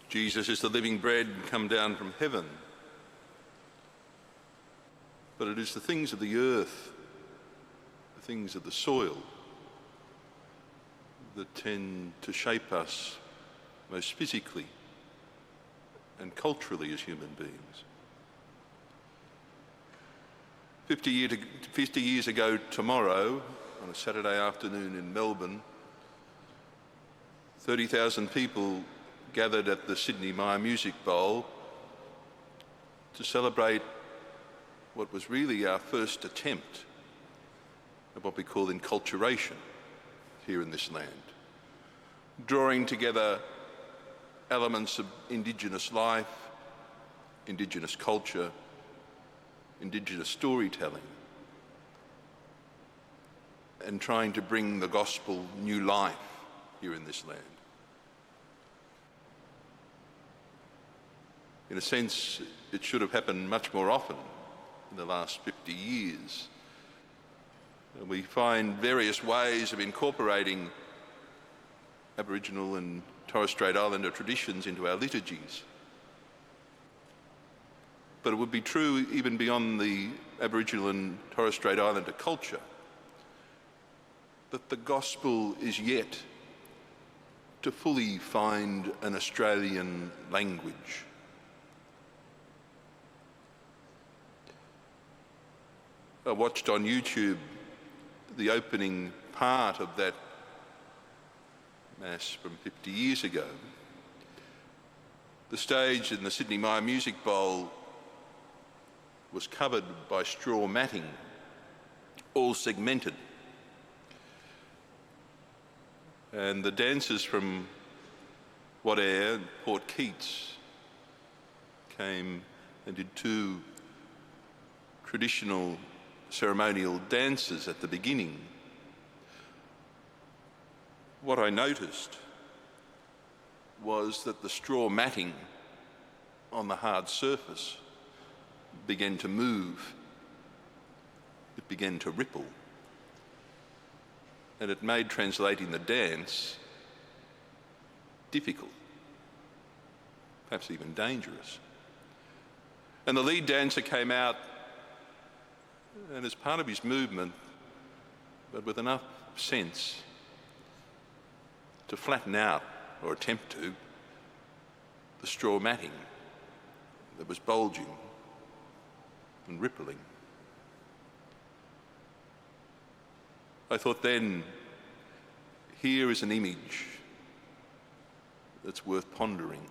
Jesus is the living bread come down from heaven. But it is the things of the earth, the things of the soil, that tend to shape us most physically and culturally as human beings. 50 years ago tomorrow, on a Saturday afternoon in Melbourne, 30,000 people gathered at the Sydney Myer Music Bowl to celebrate what was really our first attempt at what we call enculturation here in this land, drawing together elements of Indigenous life, Indigenous culture, Indigenous storytelling, and trying to bring the gospel new life here in this land. In a sense, it should have happened much more often in the last 50 years. We find various ways of incorporating Aboriginal and Torres Strait Islander traditions into our liturgies. But it would be true even beyond the Aboriginal and Torres Strait Islander culture that the gospel is yet to fully find an Australian language. I watched on YouTube the opening part of that Mass from 50 years ago. The stage in the Sydney Myer Music Bowl was covered by straw matting, all segmented. And the dancers from Wadair and Port Keats came and did two traditional ceremonial dances at the beginning. What I noticed was that the straw matting on the hard surface began to move. It began to ripple. And it made translating the dance difficult, perhaps even dangerous. And the lead dancer came out, and as part of his movement, but with enough sense to flatten out, or attempt to, the straw matting that was bulging and rippling. I thought then, here is an image that's worth pondering.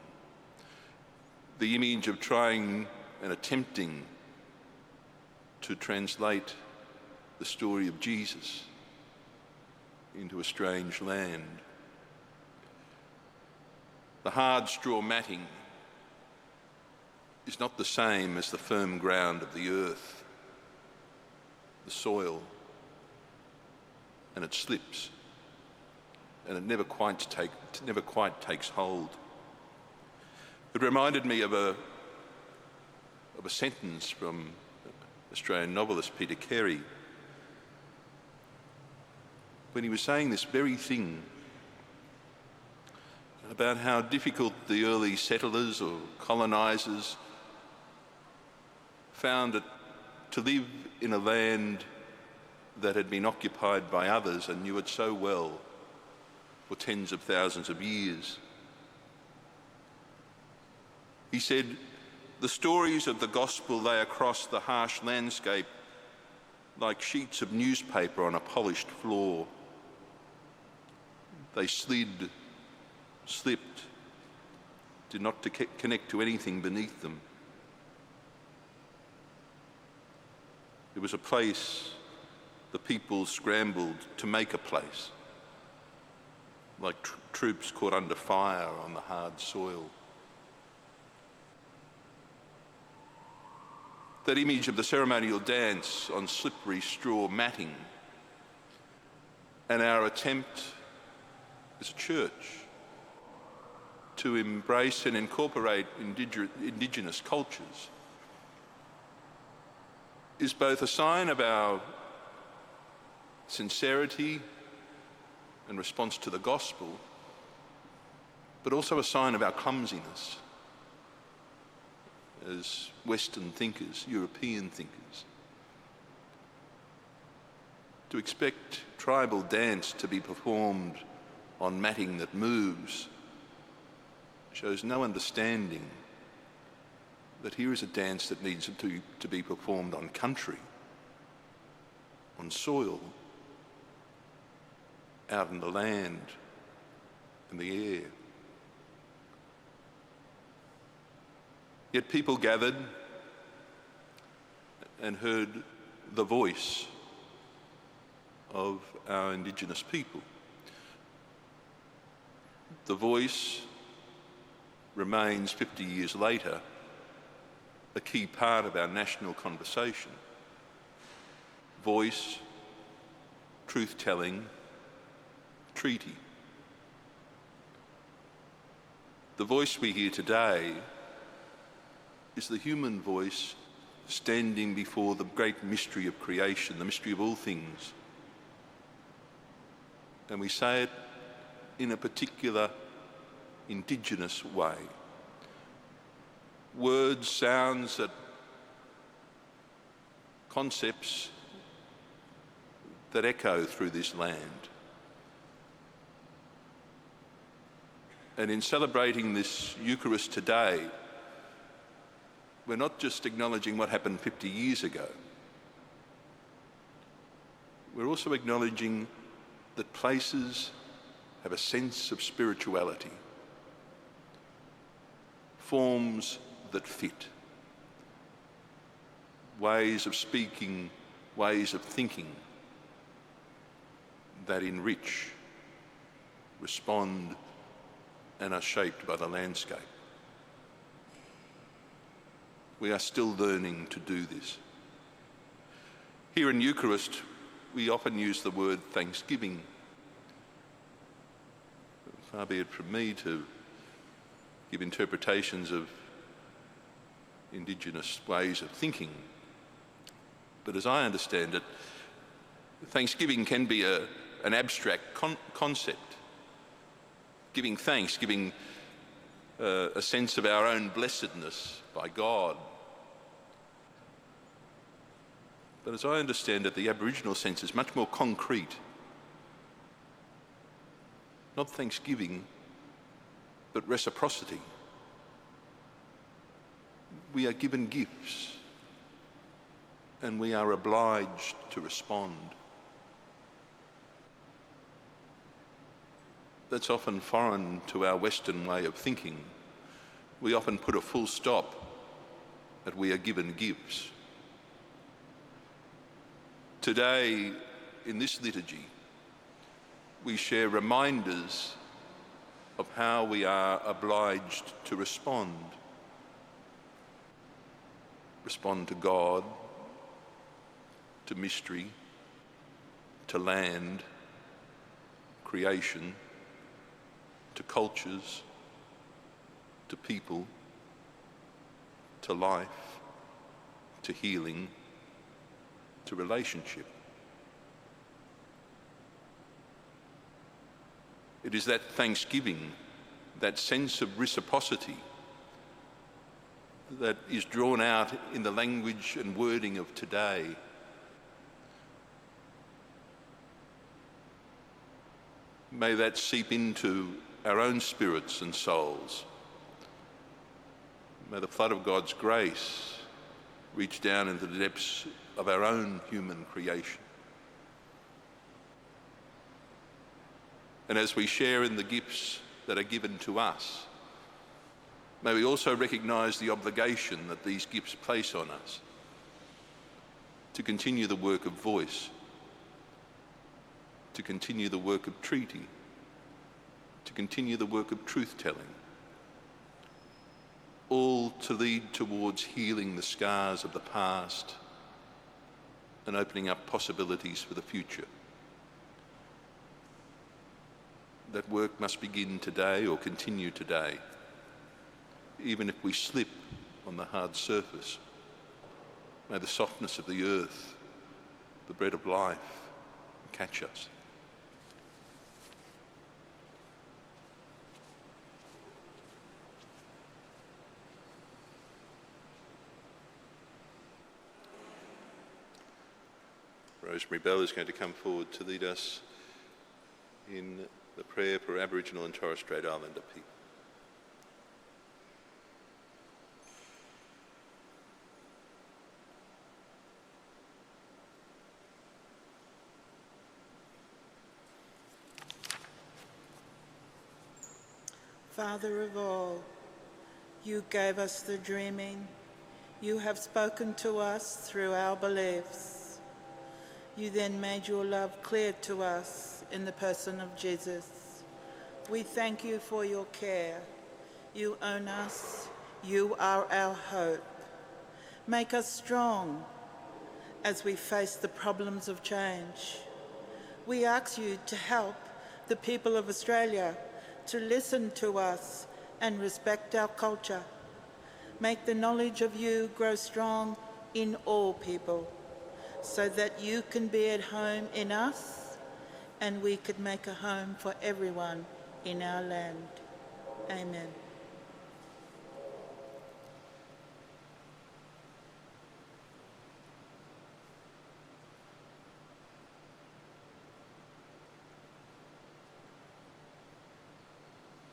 The image of trying and attempting to translate the story of Jesus into a strange land. The hard straw matting is not the same as the firm ground of the earth, the soil, and it slips, and it never quite takes hold. It reminded me of a sentence from Australian novelist Peter Carey, when he was saying this very thing about how difficult the early settlers or colonisers found it to live in a land that had been occupied by others and knew it so well for tens of thousands of years. He said, "The stories of the gospel lay across the harsh landscape like sheets of newspaper on a polished floor. They slid, slipped, did not connect to anything beneath them. It was a place the people scrambled to make a place, like troops caught under fire on the hard soil." That image of the ceremonial dance on slippery straw matting, and our attempt as a church to embrace and incorporate Indigenous cultures, is both a sign of our sincerity and response to the gospel, but also a sign of our clumsiness as Western thinkers, European thinkers. To expect tribal dance to be performed on matting that moves shows no understanding that here is a dance that needs to be performed on country, on soil, out in the land and the air. Yet people gathered and heard the voice of our Indigenous people. The voice remains 50 years later a key part of our national conversation. Voice, truth-telling, treaty. The voice we hear today is the human voice standing before the great mystery of creation, the mystery of all things. And we say it in a particular Indigenous way. Words, sounds, concepts that echo through this land. And in celebrating this Eucharist today, we're not just acknowledging what happened 50 years ago. We're also acknowledging that places have a sense of spirituality, forms that fit, ways of speaking, ways of thinking that enrich, respond, and are shaped by the landscape. We are still learning to do this. Here in Eucharist, we often use the word thanksgiving. Far be it from me to give interpretations of Indigenous ways of thinking. But as I understand it, thanksgiving can be an abstract concept. Giving thanks, giving a sense of our own blessedness by God. But as I understand it, the Aboriginal sense is much more concrete. Not thanksgiving, but reciprocity. We are given gifts, and we are obliged to respond. That's often foreign to our Western way of thinking. We often put a full stop at we are given gifts. Today, in this liturgy, we share reminders of how we are obliged to respond. Respond to God, to mystery, to land, creation, to cultures, to people, to life, to healing, to relationship. It is that thanksgiving, that sense of reciprocity that is drawn out in the language and wording of today. May that seep into our own spirits and souls. May the flood of God's grace reach down into the depths of our own human creation. And as we share in the gifts that are given to us, may we also recognise the obligation that these gifts place on us to continue the work of voice, to continue the work of treaty, to continue the work of truth-telling, all to lead towards healing the scars of the past and opening up possibilities for the future. That work must begin today or continue today, even if we slip on the hard surface. May the softness of the earth, the bread of life, catch us. Rosemary Bell is going to come forward to lead us in the prayer for Aboriginal and Torres Strait Islander people. Father of all, you gave us the dreaming. You have spoken to us through our beliefs. You then made your love clear to us in the person of Jesus. We thank you for your care. You own us. You are our hope. Make us strong as we face the problems of change. We ask you to help the people of Australia to listen to us and respect our culture. Make the knowledge of you grow strong in all people, so that you can be at home in us and we could make a home for everyone in our land. Amen.